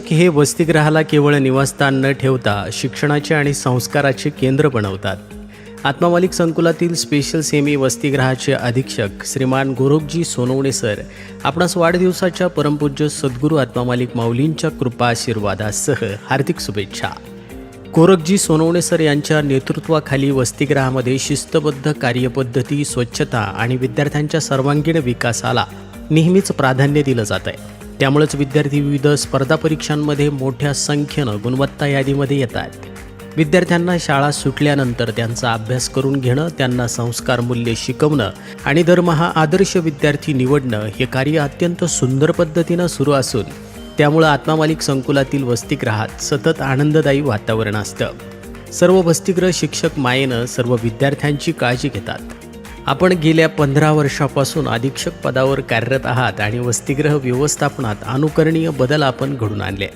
हे वसतिगृहाला केवळ निवासस्थान न ठेवता शिक्षणाचे आणि संस्काराचे केंद्र बनवतात. आत्मामालिक संकुलातील स्पेशल सेमी वसतिगृहाचे अधीक्षक श्रीमान गोरखजी सोनवणे सर आपणास वाढदिवसाच्या परमपूज्य सद्गुरू आत्मामालिक माऊलींच्या कृपा आशीर्वादासह हार्दिक शुभेच्छा. गोरखजी सोनवणे सर यांच्या नेतृत्वाखाली वसतिगृहामध्ये शिस्तबद्ध कार्यपद्धती, स्वच्छता आणि विद्यार्थ्यांच्या सर्वांगीण विकासाला नेहमीच प्राधान्य दिलं जात आहे. त्यामुळेच विद्यार्थी विविध स्पर्धा परीक्षांमध्ये मोठ्या संख्येनं गुणवत्ता यादीमध्ये येतात. विद्यार्थ्यांना शाळा सुटल्यानंतर त्यांचा अभ्यास करून घेणं, त्यांना संस्कार मूल्य शिकवणं आणि दरमहा आदर्श विद्यार्थी निवडणं हे कार्य अत्यंत सुंदर पद्धतीनं सुरू असून त्यामुळं आत्मामालिक संकुलातील वसतिगृहात सतत आनंददायी वातावरण असतं. सर्व वसतिगृह शिक्षक मायेनं सर्व विद्यार्थ्यांची काळजी घेतात. आपण गेल्या 15 वर्षापासून अधीक्षक पदावर कार्यरत आहात आणि वसतिगृह व्यवस्थापनात अनुकरणीय बदल आपण घडून आणले.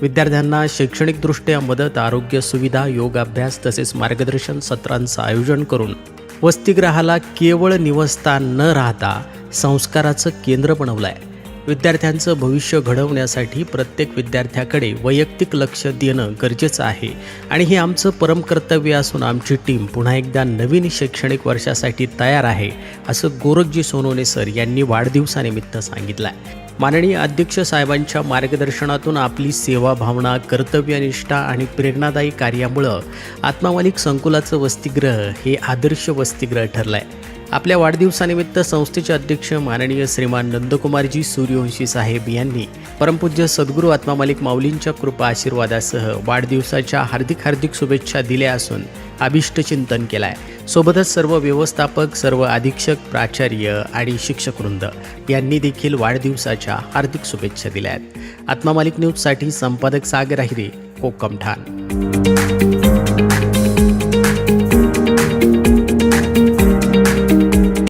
विद्यार्थ्यांना शैक्षणिकदृष्ट्या मदत, आरोग्य सुविधा, योगाभ्यास तसेच मार्गदर्शन सत्रांचं आयोजन करून वसतिगृहाला केवळ निवासस्थान न राहता संस्काराचं केंद्र बनवलं आहे. विद्यार्थ्यांचं भविष्य घडवण्यासाठी प्रत्येक विद्यार्थ्याकडे वैयक्तिक लक्ष देणं गरजेचं आहे आणि हे आमचं परम कर्तव्य असून आमची टीम पुन्हा एकदा नवीन शैक्षणिक वर्षासाठी तयार आहे, असं गोरखजी सोनवणे सर यांनी वाढदिवसानिमित्त सांगितलं आहे. माननीय अध्यक्ष साहेबांच्या मार्गदर्शनातून आपली सेवा भावना, कर्तव्यनिष्ठा आणि प्रेरणादायी कार्यामुळं आत्मामालिक संकुलाचं वसतिगृह हे आदर्श वसतिगृह ठरलं आहे. आपल्या वाढदिवसानिमित्त संस्थेचे अध्यक्ष माननीय श्रीमान नंदकुमारजी सूर्यवंशी साहेब यांनी परमपूज्य सद्गुरू आत्मामालिक माऊलींच्या कृपा आशीर्वादासह वाढदिवसाच्या हार्दिक शुभेच्छा दिल्या असून अभिष्टचिंतन केलं आहे. सोबतच सर्व व्यवस्थापक, सर्व अधीक्षक, प्राचार्य आणि शिक्षकवृंद यांनी देखील वाढदिवसाच्या हार्दिक शुभेच्छा दिल्या आहेत. आत्मामालिक न्यूजसाठी संपादक सागर आहिरे, कोकम ठाण.